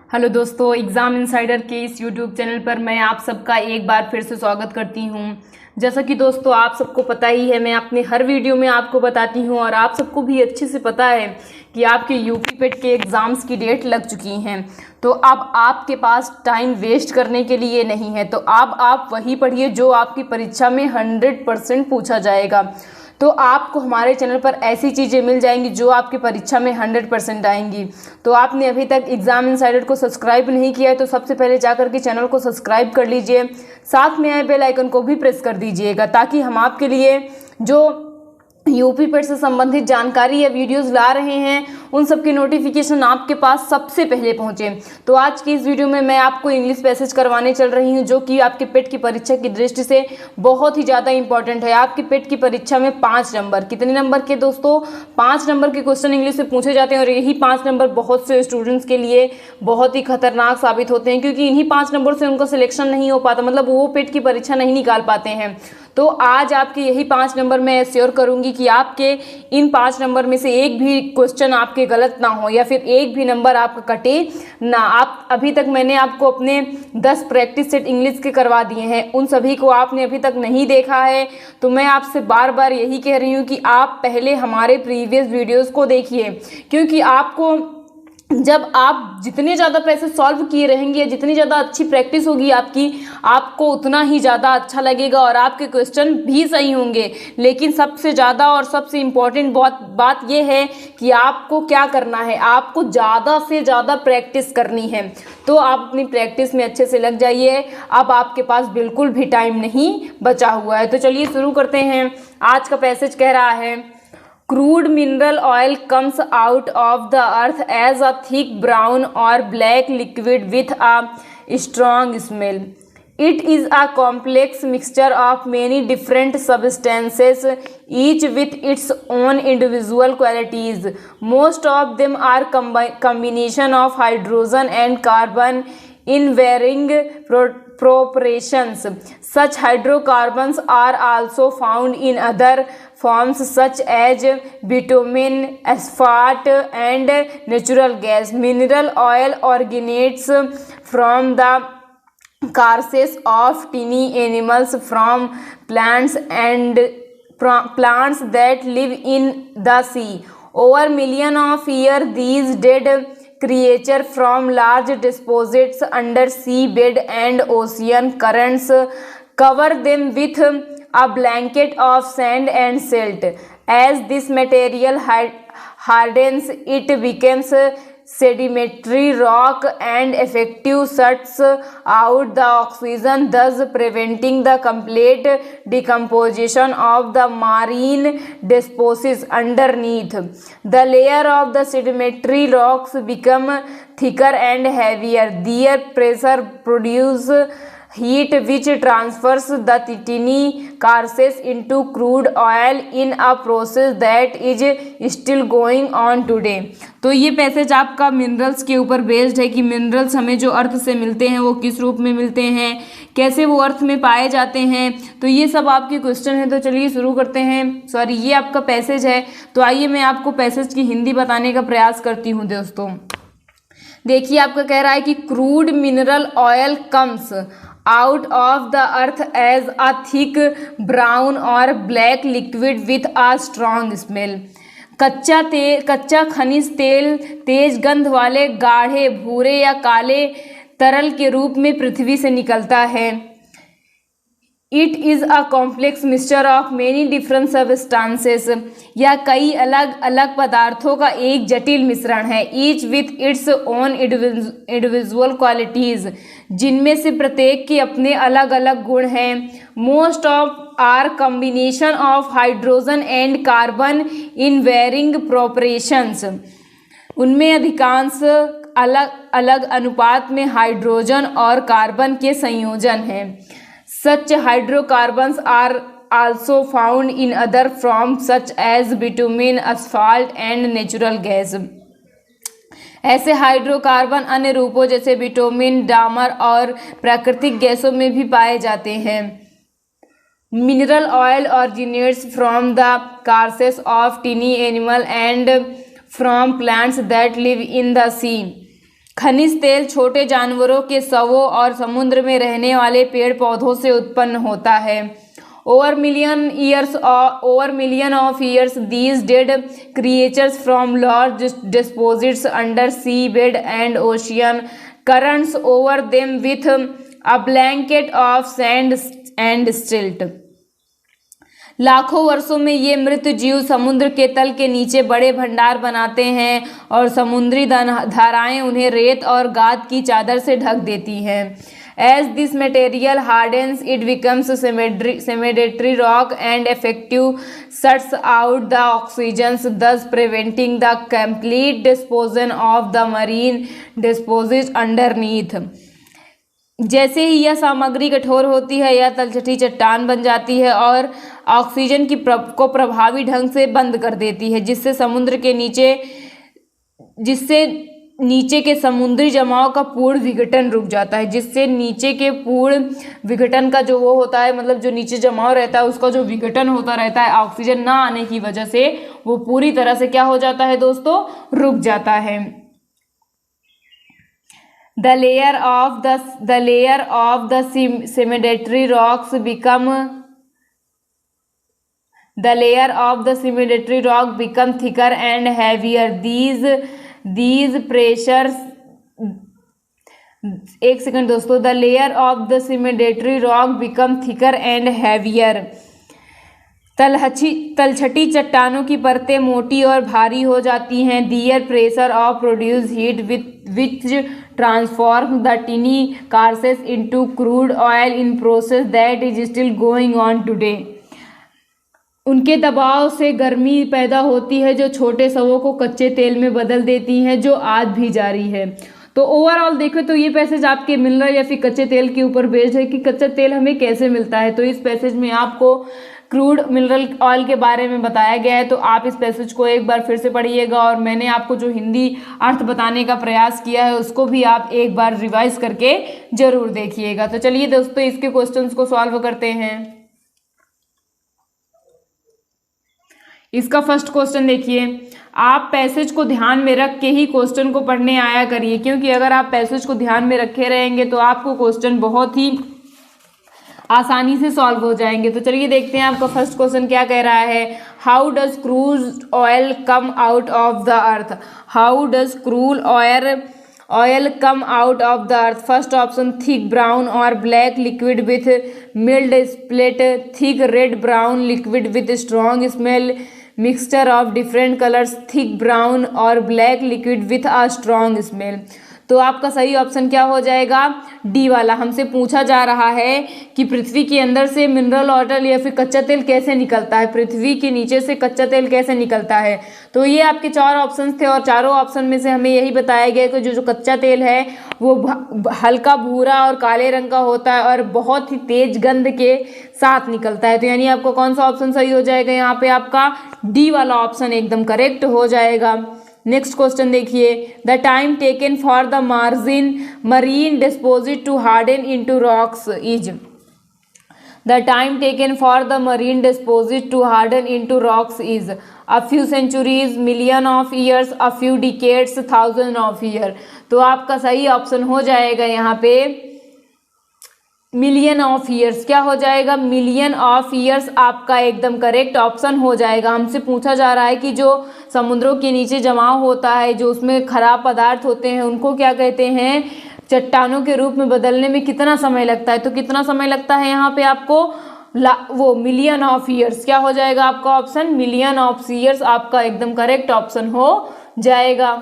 Hello दोस्तों, exam insider के इस यूट्यूब चैनल पर मैं आप सबका एक बार फिर से स्वागत करती हूं। जैसा कि दोस्तों आप सबको पता ही है, मैं अपने हर वीडियो में आपको बताती हूं और आप सबको भी अच्छे से पता है कि आपके यूपी पेट के एग्ज़ाम्स की डेट लग चुकी हैं। तो अब आपके पास टाइम वेस्ट करने के लिए नहीं है। तो अब आप वही पढ़िए जो आपकी परीक्षा में 100% पूछा जाएगा। तो आपको हमारे चैनल पर ऐसी चीज़ें मिल जाएंगी जो आपकी परीक्षा में 100% आएंगी। तो आपने अभी तक एग्ज़ाम इनसाइडर को सब्सक्राइब नहीं किया है तो सबसे पहले जाकर के चैनल को सब्सक्राइब कर लीजिए, साथ में आए बेल आइकन को भी प्रेस कर दीजिएगा ताकि हम आपके लिए जो यूपी पेट से संबंधित जानकारी या वीडियोस ला रहे हैं उन सब की नोटिफिकेशन आपके पास सबसे पहले पहुंचे। तो आज की इस वीडियो में मैं आपको इंग्लिश पैसेज करवाने चल रही हूं जो कि आपके पेट की परीक्षा की दृष्टि से बहुत ही ज़्यादा इंपॉर्टेंट है। आपके पेट की परीक्षा में 5 नंबर, कितने नंबर के दोस्तों? 5 नंबर के क्वेश्चन इंग्लिश से पूछे जाते हैं और यही 5 नंबर बहुत से स्टूडेंट्स के लिए बहुत ही खतरनाक साबित होते हैं क्योंकि इन्हीं 5 नंबर से उनका सिलेक्शन नहीं हो पाता, मतलब वो पेट की परीक्षा नहीं निकाल पाते हैं। तो आज आपके यही 5 नंबर मैं एश्योर करूंगी कि आपके इन 5 नंबर में से एक भी क्वेश्चन आपके गलत ना हो या फिर एक भी नंबर आपका कटे ना। आप अभी तक मैंने आपको अपने 10 प्रैक्टिस सेट इंग्लिश के करवा दिए हैं, उन सभी को आपने अभी तक नहीं देखा है तो मैं आपसे बार बार यही कह रही हूँ कि आप पहले हमारे प्रीवियस वीडियोज़ को देखिए, क्योंकि आपको जब आप जितने ज़्यादा पैसे सॉल्व किए रहेंगे या जितनी ज़्यादा अच्छी प्रैक्टिस होगी आपकी, आपको उतना ही ज़्यादा अच्छा लगेगा और आपके क्वेश्चन भी सही होंगे। लेकिन सबसे ज़्यादा और सबसे इम्पॉर्टेंट बात यह है कि आपको क्या करना है, आपको ज़्यादा से ज़्यादा प्रैक्टिस करनी है। तो आप अपनी प्रैक्टिस में अच्छे से लग जाइए। अब आपके पास बिल्कुल भी टाइम नहीं बचा हुआ है। तो चलिए शुरू करते हैं। आज का पैसेज कह रहा है, crude mineral oil comes out of the earth as a thick brown or black liquid with a strong smell. It is a complex mixture of many different substances, each with its own individual qualities. Most of them are combination of hydrogen and carbon in varying proportions. Such hydrocarbons are also found in other forms such as bitumen, asphalt, and natural gas. Mineral oil originates from the carcasses of tiny animals, from plants and plants that live in the sea. Over millions of years, these dead creatures from large deposits under seabed and ocean currents cover them with a blanket of sand and silt. As this material hardens, it becomes sedimentary rock and effectively shuts out the oxygen, thus preventing the complete decomposition of the marine deposits underneath. The layer of the sedimentary rocks become thicker and heavier. Their pressure produces heat which transfers the tiny carcass into crude oil in a process that is still going on today. तो ये passage आपका minerals के ऊपर based है कि minerals हमें जो अर्थ से मिलते हैं वो किस रूप में मिलते हैं, कैसे वो अर्थ में पाए जाते हैं। तो ये सब आपके क्वेश्चन है। तो चलिए शुरू करते हैं। सॉरी, ये आपका पैसेज है। तो आइए मैं आपको पैसेज की हिंदी बताने का प्रयास करती हूँ दोस्तों। देखिए, आपका कह रहा है कि crude mineral oil comes out of the earth as a thick brown or black liquid with a strong smell. कच्चा खनिज तेल तेज गंध वाले गाढ़े भूरे या काले तरल के रूप में पृथ्वी से निकलता है। It is a complex mixture of many different substances. यह कई अलग अलग पदार्थों का एक जटिल मिश्रण है। Each with its own individual qualities, जिनमें से प्रत्येक के अपने अलग अलग गुण हैं। Most of are combination of hydrogen and carbon in varying proportions. उनमें अधिकांश अलग अलग अनुपात में हाइड्रोजन और कार्बन के संयोजन हैं। Such hydrocarbons are also found in other forms such as bitumen, asphalt and natural gas. ऐसे हाइड्रोकार्बन अन्य रूपों जैसे बिटुमेन, डामर और प्राकृतिक गैसों में भी पाए जाते हैं। Mineral oil originates from the carcass of tiny animal and from plants that live in the sea. खनिज तेल छोटे जानवरों के शवों और समुद्र में रहने वाले पेड़ पौधों से उत्पन्न होता है। Over million of years, these dead creatures from large deposits under seabed and ocean currents over them with a blanket of sand and silt. लाखों वर्षों में ये मृत जीव समुद्र के तल के नीचे बड़े भंडार बनाते हैं और समुद्री धाराएं उन्हें रेत और गाद की चादर से ढक देती हैं। As this material hardens, it becomes sedimentary rock and effectively shuts out the oxygen, thus preventing the complete disposal of the marine deposits underneath. जैसे ही यह सामग्री कठोर होती है यह तलछटी चट्टान बन जाती है और ऑक्सीजन को प्रभावी ढंग से बंद कर देती है, जिससे नीचे के समुद्री जमाव का पूर्ण विघटन रुक जाता है, जिससे नीचे के पूर्ण विघटन का जो वो होता है, मतलब जो नीचे जमाव रहता है उसका जो विघटन होता रहता है ऑक्सीजन ना आने की वजह से, वो पूरी तरह से क्या हो जाता है दोस्तों, रुक जाता है। The layer of the sedimentary rocks become thicker and heavier. These pressures, एक सेकंड दोस्तों, the layer of the sedimentary rock become thicker and heavier. तलछटी चट्टानों की परतें मोटी और भारी हो जाती हैं। Their pressure of produce heat which transform the tiny carcass into crude oil in process that is still going on today. उनके दबाव से गर्मी पैदा होती है जो छोटे शवों को कच्चे तेल में बदल देती है, जो आज भी जारी है। तो ओवरऑल देखें तो ये पैसेज आपके मिनरल या फिर कच्चे तेल के ऊपर बेस्ड है कि कच्चा तेल हमें कैसे मिलता है। तो इस पैसेज में आपको क्रूड मिनरल ऑयल के बारे में बताया गया है। तो आप इस पैसेज को एक बार फिर से पढ़िएगा और मैंने आपको जो हिंदी अर्थ बताने का प्रयास किया है उसको भी आप एक बार रिवाइज करके जरूर देखिएगा। तो चलिए दोस्तों इसके क्वेश्चंस को सॉल्व करते हैं। इसका फर्स्ट क्वेश्चन देखिए, आप पैसेज को ध्यान में रख के ही क्वेश्चन को पढ़ने आया करिए, क्योंकि अगर आप पैसेज को ध्यान में रखे रहेंगे तो आपको क्वेश्चन बहुत ही आसानी से सॉल्व हो जाएंगे। तो चलिए देखते हैं आपका फर्स्ट क्वेश्चन क्या कह रहा है। How does crude oil come out of the earth? How does crude oil come out of the earth? First option, thick brown और black liquid with mild split, thick red brown liquid with strong smell, mixture of different colours, thick brown और black liquid with a strong smell. तो आपका सही option क्या हो जाएगा? D वाला। हमसे पूछा जा रहा है कि पृथ्वी के अंदर से मिनरल ऑयल या फिर कच्चा तेल कैसे निकलता है, पृथ्वी के नीचे से कच्चा तेल कैसे निकलता है। तो ये आपके चार ऑप्शन थे और चारों ऑप्शन में से हमें यही बताया गया कि जो कच्चा तेल है वो हल्का भूरा और काले रंग का होता है और बहुत ही तेज गंध के साथ निकलता है। तो यानी आपको कौन सा ऑप्शन सही हो जाएगा? यहाँ पे आपका डी वाला ऑप्शन एकदम करेक्ट हो जाएगा। नेक्स्ट क्वेश्चन देखिए, the time taken for the marine deposit to harden into rocks is. The time taken for the marine deposit to harden into rocks is a few centuries, million of years, a few decades, thousand of year. तो आपका सही option हो जाएगा यहाँ पे million of years. क्या हो जाएगा? मिलियन ऑफ ईयर्स आपका एकदम करेक्ट ऑप्शन हो जाएगा। हमसे पूछा जा रहा है कि जो समुद्रों के नीचे जमाव होता है, जो उसमें खराब पदार्थ होते हैं, उनको क्या कहते हैं? चट्टानों के रूप में बदलने में कितना समय लगता है। तो कितना समय लगता है यहाँ पे आपको? वो मिलियन ऑफ ईयर्स। क्या हो जाएगा आपका ऑप्शन? मिलियन ऑफ ईयर्स आपका एकदम करेक्ट ऑप्शन हो जाएगा।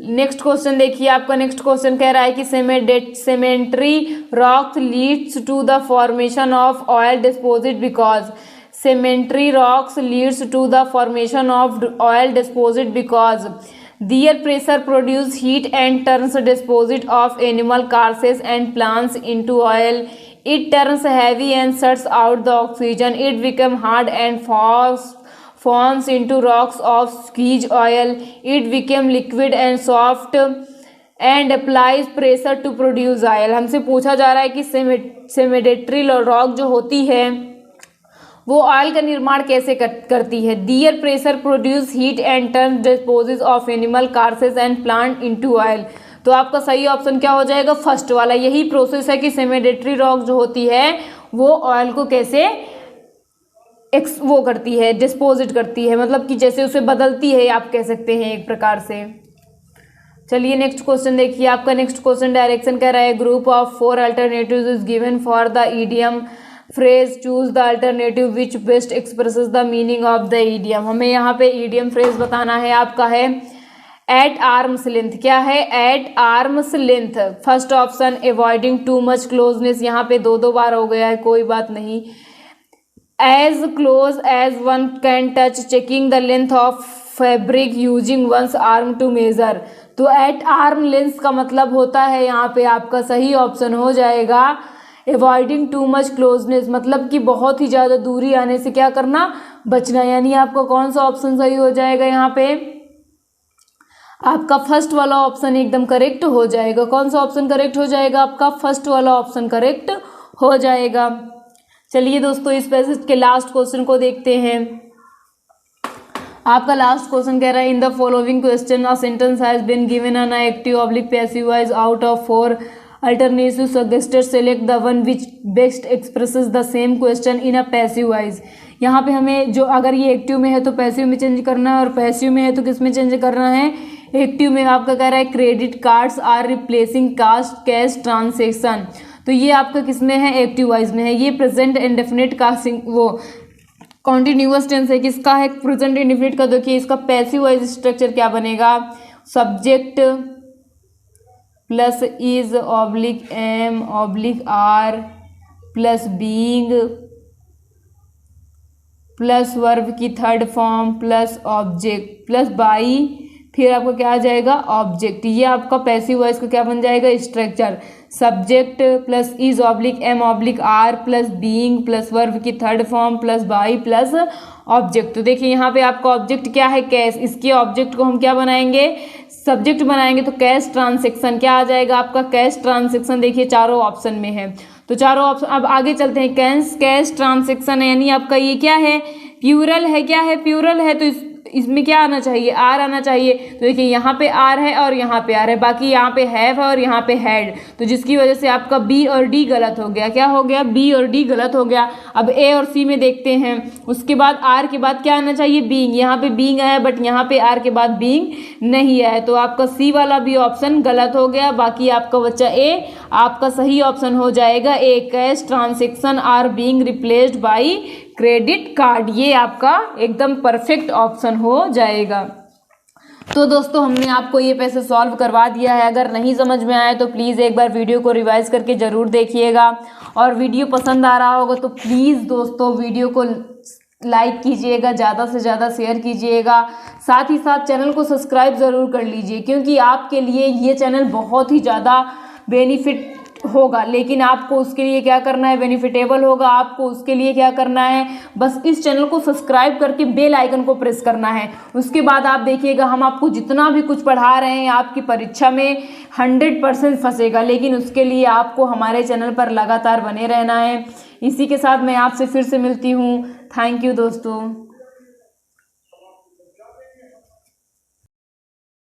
नेक्स्ट क्वेश्चन देखिए, आपका नेक्स्ट क्वेश्चन कह रहा है कि sedimentary rocks leads to the formation of oil deposit because. Sedimentary rocks leads to the formation of oil deposit because their pressure produce heat and turns deposit of animal carcasses and plants into oil. It turns heavy and shuts out the oxygen. It becomes hard and forms into rocks of squeeze oil. It became liquid and soft and applies pressure to produce oil. हमसे पूछा जा रहा है कि सेमेंट्री rock जो होती है वो ऑयल का निर्माण कैसे करती है। Their pressure produce heat and turn deposits of animal carcasses and plant into oil. तो आपका सही ऑप्शन क्या हो जाएगा, फर्स्ट वाला। यही प्रोसेस है कि सेमीडेटरी रॉक जो होती है वो ऑयल को कैसे वो करती है, डिस्पोजिट करती है, मतलब कि जैसे उसे बदलती है, आप कह सकते हैं एक प्रकार से। चलिए नेक्स्ट क्वेश्चन देखिए। आपका नेक्स्ट क्वेश्चन डायरेक्शन कह रहा है, group of 4 alternatives is given for the idiom phrase, choose the alternative which best expresses the meaning of the idiom. हमें यहाँ पे ईडियम फ्रेज बताना है। आपका है एट आर्म्स लेंथ। क्या है, at arms length. First option avoiding too much closeness, यहाँ पे दो बार हो गया है, कोई बात नहीं। As close as one can touch, checking the length of fabric using one's arm to measure. तो एट आर्म लेंथ का मतलब होता है यहाँ पे आपका सही ऑप्शन हो जाएगा अवॉइडिंग टू मच क्लोजनेस, मतलब कि बहुत ही ज़्यादा दूरी आने से क्या करना, बचना। यानी आपका कौन सा ऑप्शन सही हो जाएगा यहाँ पे, आपका फर्स्ट वाला ऑप्शन एकदम करेक्ट हो जाएगा। कौन सा ऑप्शन करेक्ट हो जाएगा, आपका फर्स्ट वाला ऑप्शन करेक्ट हो जाएगा। चलिए दोस्तों इस पैसेज के लास्ट क्वेश्चन को देखते हैं। आपका लास्ट क्वेश्चन कह रहा है, in the following question a sentence has been given an active oblique passive voice out of 4 alternatives suggested, select the one which best expresses the same question in a passive voice। यहाँ पे हमें जो अगर ये active में है तो passive में चेंज करना है, और पैसिव में है तो किस में चेंज करना है, एक्टिव में। आपका कह रहा है credit cards are replacing cash transaction, तो ये आपका किस में है, एक्टिव वॉइस में है। ये प्रेजेंट इंडेफिनिट का वो कॉन्टिन्यूअस टेंस है, किसका है, प्रेजेंट इंडेफिनिट का। देखिए इसका पैसिव वॉइस स्ट्रक्चर क्या बनेगा, subject plus is oblique am oblique are plus being plus verb की third form plus object plus by, फिर आपको क्या आ जाएगा, ऑब्जेक्ट। ये आपका पैसिव वॉइस का क्या बन जाएगा, structure. Subject plus is oblique am oblique are plus being plus verb की third form plus by plus object. तो देखिए यहाँ पे आपका ऑब्जेक्ट क्या है, कैश। इसके ऑब्जेक्ट को हम क्या बनाएंगे, सब्जेक्ट बनाएंगे, तो कैश ट्रांजेक्शन क्या आ जाएगा आपका, कैश ट्रांजेक्शन। देखिए चारों ऑप्शन में है, तो चारों ऑप्शन। अब आगे चलते हैं, कैश ट्रांजेक्शन है, यानी आपका ये क्या है, प्यूरल है। क्या है, प्यूरल है, तो इसमें क्या आना चाहिए, आर आना चाहिए। तो देखिए यहाँ पे आर है और यहाँ पे आर है, बाकी यहाँ पे हैव है और यहाँ पे हैड, तो जिसकी वजह से आपका बी और डी गलत हो गया। क्या हो गया, बी और डी गलत हो गया। अब ए और सी में देखते हैं, उसके बाद आर के बाद क्या आना चाहिए, बीइंग। यहाँ पे बीइंग आया, बट यहाँ पे आर के बाद बीइंग नहीं आया, तो आपका सी वाला भी ऑप्शन गलत हो गया। बाकी आपका बच्चा ए, आपका सही ऑप्शन हो जाएगा A, cash transaction are being replaced by credit card. ये आपका एकदम परफेक्ट ऑप्शन हो जाएगा। तो दोस्तों हमने आपको ये पैसे सॉल्व करवा दिया है। अगर नहीं समझ में आया तो प्लीज़ एक बार वीडियो को रिवाइज करके ज़रूर देखिएगा, और वीडियो पसंद आ रहा होगा तो प्लीज़ दोस्तों वीडियो को लाइक कीजिएगा, ज़्यादा से ज़्यादा शेयर कीजिएगा, साथ ही साथ चैनल को सब्सक्राइब ज़रूर कर लीजिए, क्योंकि आपके लिए ये चैनल बहुत ही ज़्यादा बेनिफिट होगा। लेकिन आपको उसके लिए क्या करना है, बेनिफिटेबल होगा, आपको उसके लिए क्या करना है, बस इस चैनल को सब्सक्राइब करके बेल आइकन को प्रेस करना है। उसके बाद आप देखिएगा हम आपको जितना भी कुछ पढ़ा रहे हैं आपकी परीक्षा में 100% फंसेगा, लेकिन उसके लिए आपको हमारे चैनल पर लगातार बने रहना है। इसी के साथ मैं आपसे फिर से मिलती हूँ। थैंक यू दोस्तों।